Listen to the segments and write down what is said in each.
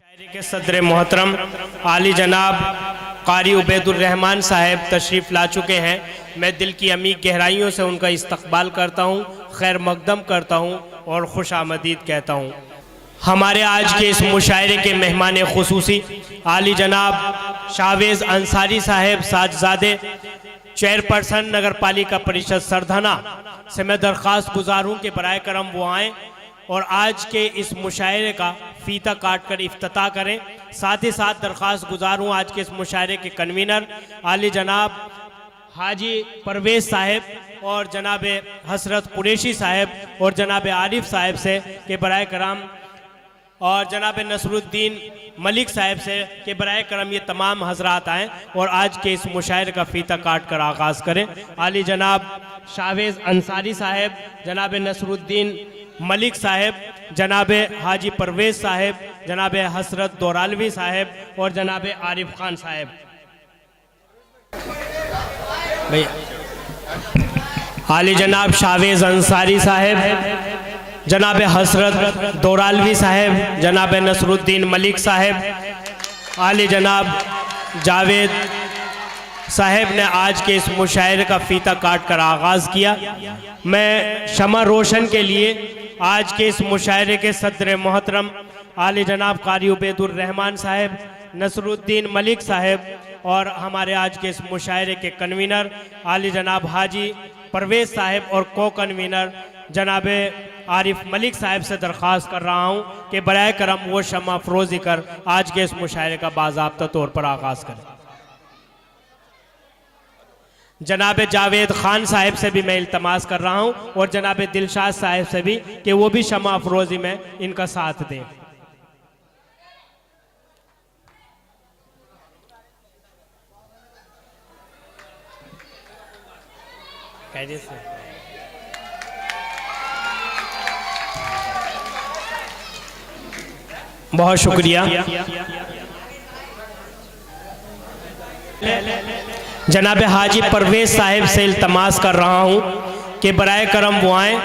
शायरी के सदर मोहतरम आली जनाब कारी उबैदुर्रहमान साहब तशरीफ़ ला चुके हैं। मैं दिल की अमीर गहराइयों से उनका इस्तकबाल करता हूँ, खैर मकदम करता हूँ और खुश आमदीद कहता हूँ। हमारे आज के इस मुशायरे के मेहमान खुसूसी आली जनाब शाहवेज़ अंसारी साहब साजजादे चेयरपर्सन नगर पालिका परिषद सरधना से मैं दरख्वास्त गुजार हूँ कि बराए करम वो आएँ और आज के इस मुशायरे का फीता काट कर इफ्तिताह करें। साथ ही साथ दरख्वास्त गुजार हूँ आज के इस मुशायरे के कन्वीनर आली जनाब हाजी परवेज़ साहब और जनाब हसरत कुरैशी साहब और जनाब आरिफ साहब से कि बराए करम और जनाब नसरुद्दीन मलिक साहब से कि बराए करम ये तमाम हजरात आएँ और आज के इस मुशायरे का फीता काट कर आगाज़ करें। आली जनाब शाहवेज़ अंसारी साहब, जनाब नसरुद्दीन मलिक साहब, जनाब हाजी परवेज़ साहब, जनाब हसरत दोरालवी साहब और जनाब आरिफ खान साहब। भैया आली जनाब शाहवेज़ अंसारी साहब, जनाब हसरत दोरालवी साहब, जनाब नसरुद्दीन मलिक साहब, आली जनाब जावेद साहब ने आज के इस मुशायरे का फीता काट कर आगाज़ किया। मैं शमा रोशन के लिए आज के इस मुशायरे के सदर मोहतरम आली जनाब कारी उबैदुर्रहमान साहब, नसरुद्दीन मलिक साहब और हमारे आज के इस मुशायरे के कन्वीनर आली जनाब हाजी परवेज़ साहब और को कन्वीनर जनाब आरिफ मलिक साहब से दरख्वास्त कर रहा हूँ कि बराए करम वो शमा अफरोज़ी कर आज के इस मुशायरे का बाज़ाब्ता तौर पर आगाज़ करें। जनाब जावेद खान साहब से भी मैं इल्तमास कर रहा हूँ और जनाब दिलशाद साहब से भी कि वो भी शमा अफरोज़ी में इनका साथ दें। बहुत शुक्रिया। जनाब हाजी परवेज़ साहब से इल्तमास कर रहा हूँ कि बराए करम वो आएँ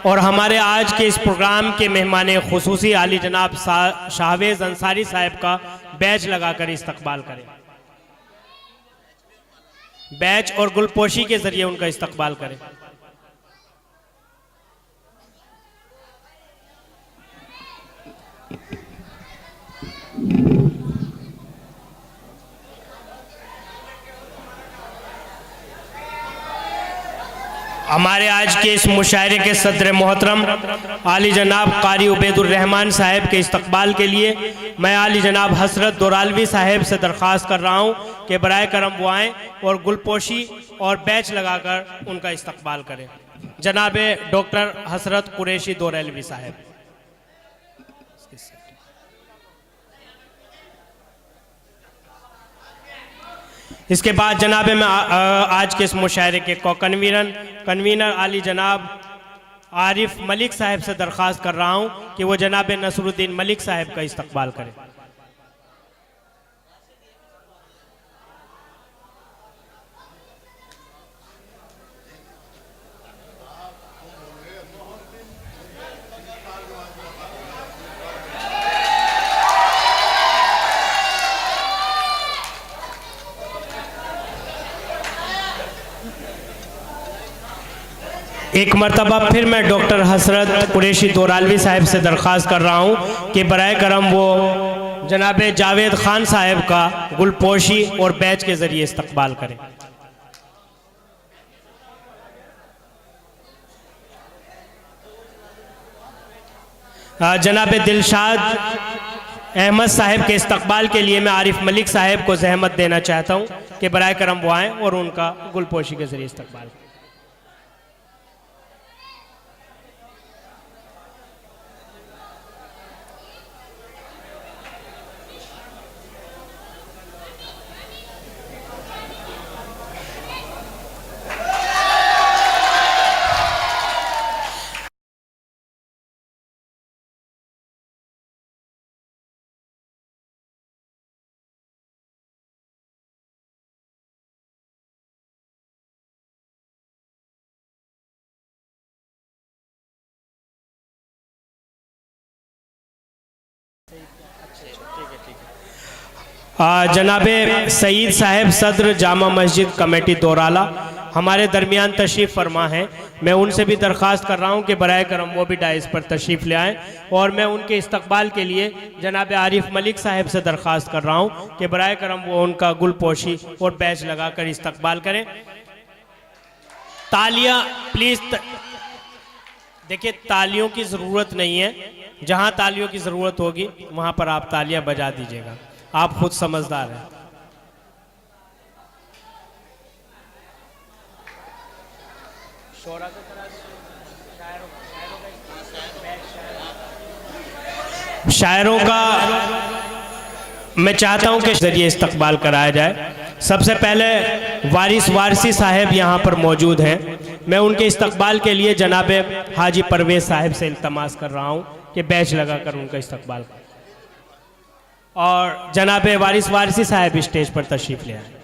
और हमारे आज के इस प्रोग्राम के मेहमान खुसूसी आली जनाब शाहवेज़ अंसारी साहब का बैच लगाकर इस्तकबाल करें। बैच और गुलपोशी के ज़रिए उनका इस्तकबाल करें। हमारे आज के इस मुशायरे के सदर मोहतरम आली जनाब कारी उबैदुर्रहमान साहब के इस्तकबाल के लिए मैं आली जनाब हसरत दोरालवी साहब से दरख्वास्त कर रहा हूँ कि बराए करम वो आएँ और गुलपोशी और बैच लगाकर उनका इस्तकबाल करें। जनाब डॉक्टर हसरत कुरैशी दोरालवी साहब। इसके बाद जनाब मैं आज के इस मुशायरे के कन्वीनर आली जनाब आरिफ मलिक साहब से दरख्वास्त कर रहा हूँ कि वो जनाब नसरुद्दीन मलिक साहब का इस्तकबाल करें। एक मरतबा फिर मैं डॉक्टर हसरत कुरैशी दोरालवी साहब से दरख्वास्त कर रहा हूँ कि बराए करम वो जनाब जावेद खान साहब का गुलपोशी और बैच के ज़रिए इस्तकबाल करें। जनाब दिलशाद अहमद साहब के इस्तकबाल के लिए मैं आरिफ मलिक साहब को जहमत देना चाहता हूँ कि बराए करम वो आएँ और उनका गुलपोशी के ज़रिए इस्तकबाल करें। जनाबे सईद साहब सदर जामा मस्जिद कमेटी दोराला हमारे दरमियान तशरीफ़ फरमा हैं। मैं उनसे भी दरख्वास्त कर रहा हूं कि बराए करम वो भी डाइस पर तशरीफ़ ले आएँ और मैं उनके इस्तकबाल के लिए जनाब आरिफ मलिक साहब से दरख्वास्त कर रहा हूं कि बराए करम वो उनका गुलपोशी और बैच लगा कर इस्तकबाल करें। तालियां प्लीज़। देखिए, तालियों की ज़रूरत नहीं है, जहां तालियों की ज़रूरत होगी वहां पर आप तालियां बजा दीजिएगा, आप खुद समझदार हैं। शायरों का मैं चाहता हूं कि जरिए इस्तकबाल कराया जाए। सबसे पहले वारिस वारसी साहब यहाँ पर मौजूद हैं। मैं उनके इस्तकबाल के लिए जनाब हाजी परवेज साहब से इल्तमास कर रहा हूँ कि बैच लगाकर उनका इस्तकबाल करें और जनाब वारिस वारसी साहब स्टेज पर तशरीफ़ ले आए।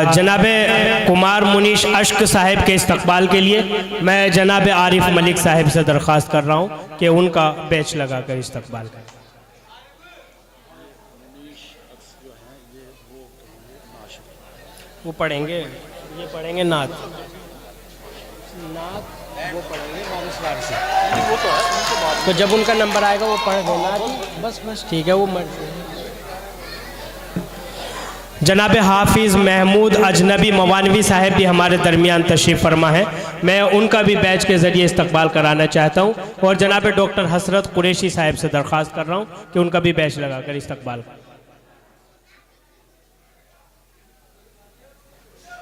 जनाब कुमार मुनीश अश्क साहब के इस्तकबाल के लिए मैं जनाब आरिफ मलिक साहब से दरख्वास्त कर रहा हूँ कि उनका बैच लगाकर इस्तकबाल करें। वो पढ़ेंगे, ये पढ़ेंगे नात वो पढ़ेंगे वारिस वारसी। तो जब उनका नंबर आएगा वो पढ़ देना। बस ठीक है। वो जनाब हाफिज़ महमूद अजनबी मवानवी साहब भी हमारे दरमियान तशरीफ़ फरमा है। मैं उनका भी बैच के ज़रिए इस्तकबाल कराना चाहता हूँ और जनाब डॉक्टर हसरत कुरैशी साहब से दरख्वास्त कर रहा हूँ कि उनका भी बैच लगाकर इस्तकबाल करें।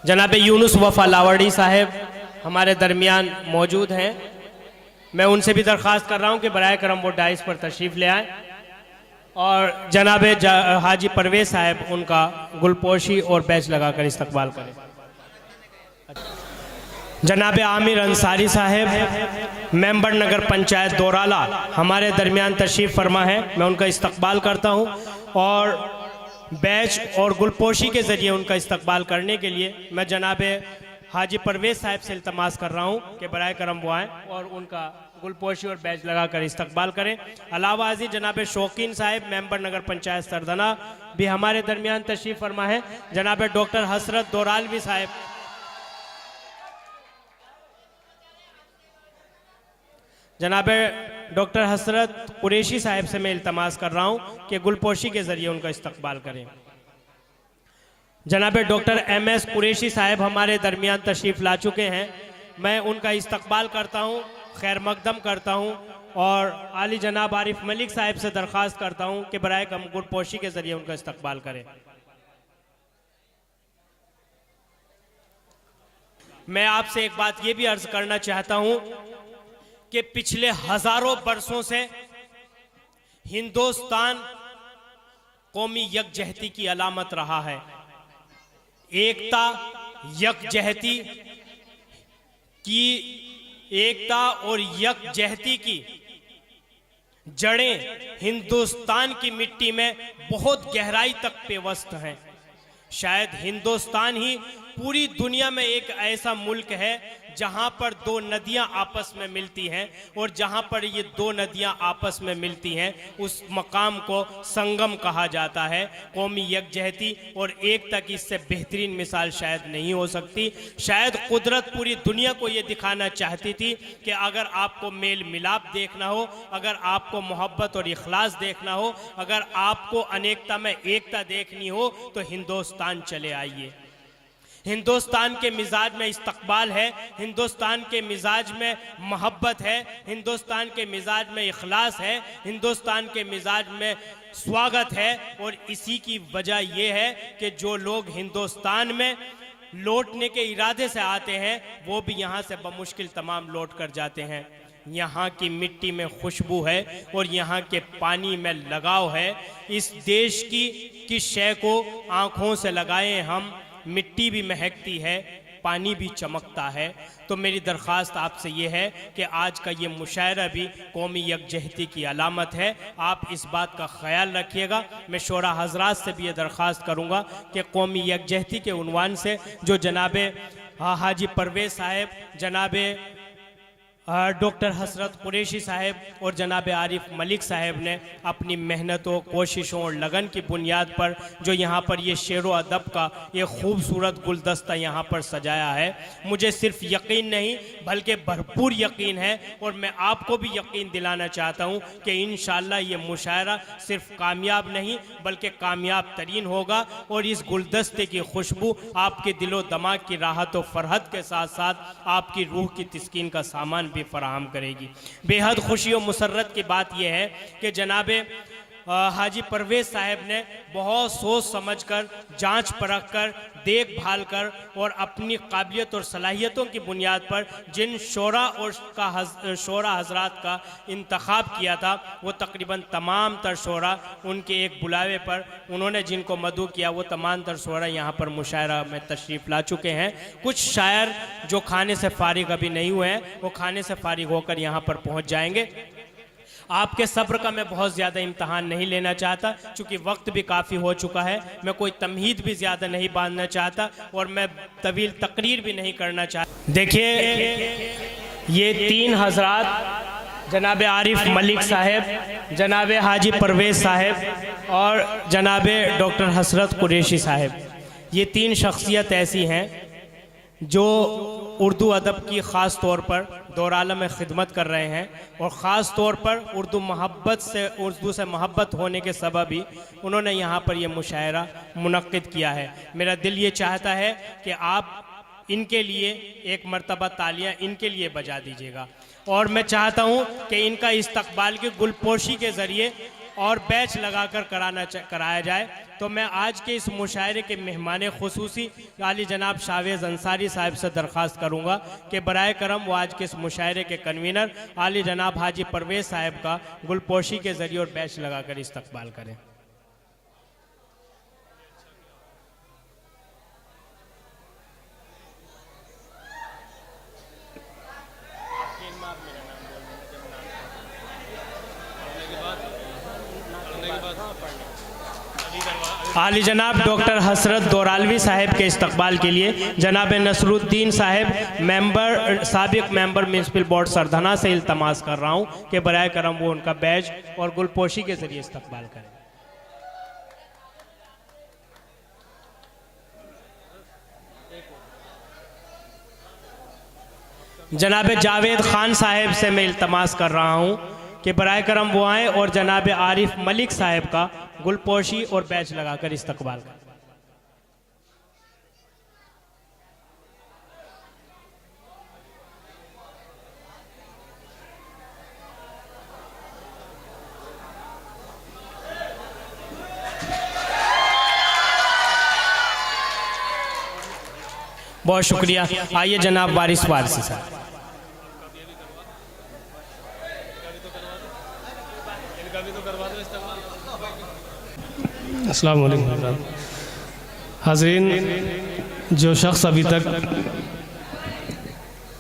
जनाब यूनुस वफ़ा लावड़ी साहब हमारे दरमियान मौजूद हैं। मैं उनसे भी दरख्वास्त कर रहा हूँ कि बराए करम वो डाइस पर तशरीफ़ ले आएँ और जनाब हाजी परवेज साहब उनका गुलपोशी और बैच लगाकर इस्तकबाल करें। जनाब आमिर अंसारी साहब मेंबर नगर पंचायत दोराला हमारे दरमियान तशरीफ़ फरमा है। मैं उनका इस्तकबाल करता हूं और बैच और गुलपोशी के ज़रिए उनका इस्तकबाल करने के लिए मैं जनाब हाजी परवेज साहब से इल्तमास कर रहा हूं कि बराए करम वो आएँ और उनका गुलपोशी और बैच लगाकर इस्तकबाल करें। अलावा हाजी जनाब शौकीन साहब मेंबर नगर पंचायत सरदना भी हमारे दरमियान तशरीफ़ फरमा है। जनाब डॉक्टर हसरत दोरालवी साहब जनाब डॉक्टर हसरत कुरैशी साहब से मैं इल्तमास कर रहा हूँ कि गुलपोशी के ज़रिए उनका इस्तकबाल करें। जनाब डॉक्टर MS कुरैशी साहब हमारे दरमियान तशरीफ़ ला चुके हैं। मैं उनका इस्तकबाल करता हूँ, खैर मकदम करता हूँ और आली जनाब आरिफ मलिक साहब से दरख्वास्त करता हूँ कि बराए कम गुलपोशी के ज़रिए उनका इस्तकबाल करें। मैं आपसे एक बात ये भी अर्ज़ करना चाहता हूँ कि पिछले हज़ारों बरसों से हिंदुस्तान कौमी यकजहती की अलामत रहा है। एकता यकजहती की एकता और यकजहती की जड़ें हिंदुस्तान की मिट्टी में बहुत गहराई तक पेवस्त हैं। शायद हिंदुस्तान ही पूरी दुनिया में एक ऐसा मुल्क है जहां पर दो नदियां आपस में मिलती हैं और जहां पर ये दो नदियां आपस में मिलती हैं उस मकाम को संगम कहा जाता है। कौमी यकजहती और एकता की इससे बेहतरीन मिसाल शायद नहीं हो सकती। शायद कुदरत पूरी दुनिया को ये दिखाना चाहती थी कि अगर आपको मेल मिलाप देखना हो, अगर आपको मोहब्बत और इखलास देखना हो, अगर आपको अनेकता में एकता देखनी हो तो हिंदुस्तान चले आइए। हिंदुस्तान के मिजाज में इस्तकबाल है, हिंदुस्तान के मिजाज में मोहब्बत है, हिंदुस्तान के मिजाज में इखलास है, हिंदुस्तान के मिजाज में स्वागत है। और इसी की वजह यह है कि जो लोग हिंदुस्तान में लौटने के इरादे से आते हैं वो भी यहाँ से बमुश्किल तमाम लौट कर जाते हैं। यहाँ की मिट्टी में खुशबू है और यहाँ के पानी में लगाव है। इस देश की शय को आँखों से लगाएं हम, मिट्टी भी महकती है, पानी भी चमकता है। तो मेरी दरख्वास्त आपसे ये है कि आज का ये मुशायरा भी कौमी यकजहती की अलामत है, आप इस बात का ख्याल रखिएगा। मैं शोरा हजरात से भी ये दरख्वास्त करूँगा कि कौमी यकजहती के उन्वान से जो जनाब हाजी परवेज़ साहब, जनाब डॉक्टर हसरत कुरैशी साहब और जनाब आरिफ मलिक साहब ने अपनी मेहनतों, कोशिशों और लगन की बुनियाद पर जो यहाँ पर ये शेर व अदब का ये खूबसूरत गुलदस्ता यहाँ पर सजाया है, मुझे सिर्फ यकीन नहीं बल्कि भरपूर यकीन है और मैं आपको भी यकीन दिलाना चाहता हूँ कि इंशाअल्लाह ये मुशायरा सिर्फ कामयाब नहीं बल्कि कामयाब तरीन होगा और इस गुलदस्ते की खुशबू आपके दिलो दिमाग की राहत व फरहत के साथ साथ आपकी रूह की तस्कीन का सामान भी फराहम करेगी। बेहद खुशी और मुसर्रत की बात यह है कि जनाब हाजी परवेज़ साहब ने बहुत सोच समझकर, जांच परख कर, देखभाल कर और अपनी काबिलियत और सलाहियतों की बुनियाद पर जिन शोरा हजरात का इंतखाब किया था वो तकरीबन तमाम तर शोरा उनके एक बुलावे पर उन्होंने जिनको मदऊ किया वो तमाम तर शोरा यहाँ पर मुशायरा में तशरीफ़ ला चुके हैं। कुछ शायर जो खाने से फारिग अभी नहीं हुए हैं वो खाने से फारिग होकर यहाँ पर पहुँच जाएंगे। आपके सब्र का मैं बहुत ज़्यादा इम्तहान नहीं लेना चाहता क्योंकि वक्त भी काफ़ी हो चुका है। मैं कोई तमहीद भी ज़्यादा नहीं बांधना चाहता और मैं तवील तकरीर भी नहीं करना चाहता। देखिए ये तीन हजरात जनाब आरिफ मलिक साहब, जनाब हाजी परवेज़ साहब और जनाब डॉक्टर हसरत कुरैशी साहब, ये तीन शख्सियत ऐसी हैं जो उर्दू अदब की ख़ास तौर पर दौर आलम में ख़िदमत कर रहे हैं और ख़ास तौर पर उर्दू से मोहब्बत होने के सबब ही उन्होंने यहाँ पर यह मुशायरा मुनक्किद किया है। मेरा दिल ये चाहता है कि आप इनके लिए एक मरतबा तालियाँ इनके लिए बजा दीजिएगा और मैं चाहता हूँ कि इनका इस्तकबाल की गुलपोशी के ज़रिए और बैच लगाकर कराया जाए। तो मैं आज के इस मुशायरे के मेहमान खुसूसी आली जनाब शावेज़ अंसारी साहब से दरख्वास्त करूँगा कि बराए करम वो आज के इस मुशायरे के कन्वीनर आली जनाब हाजी परवेज़ साहब का गुलपोशी के ज़रिए और बैच लगाकर इस्तकबाल करें। आली जनाब डॉक्टर हसरत दोरालवी साहब के इस्तकबाल के लिए जनाब नसरुद्दीन साहब साबिक मेंबर म्यूनसिपल बोर्ड सरधना से इल्तमास कर रहा हूँ कि बराए करम वो उनका बैज और गुलपोशी के ज़रिए इस्तकबाल करें। जनाब जावेद खान साहब से मैं इल्तमास कर रहा हूँ कि बराए करम वो आएँ और जनाब आरिफ मलिक साहब का गुलपोशी और बैच लगाकर इस्तकबाल करें। बहुत शुक्रिया। आइए जनाब वारिस वारसी साहब। अस्सलाम वालेकुम हाज़रीन, जो शख्स अभी तक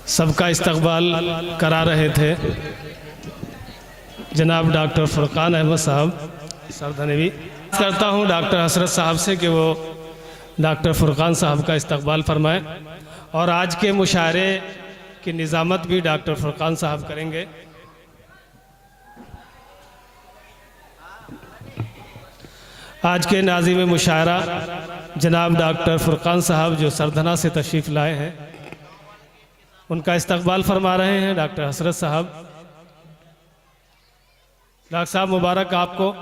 सबका इस्तकबाल करा रहे थे जनाब डॉक्टर फुरकान अहमद साहब सरधनवी, करता हूँ डॉक्टर हसरत साहब से कि वो डॉक्टर फुरकान साहब का इस्तकबाल फरमाएँ और आज के मुशायरे की निज़ामत भी डॉक्टर फुरकान साहब करेंगे। आज के नाज़िम मुशायरा जनाब डॉक्टर फुरकान साहब जो सरधना से तशरीफ़ लाए हैं, उनका इस्तकबाल फरमा रहे हैं डॉक्टर हसरत साहब। डॉक्टर साहब मुबारक आपको।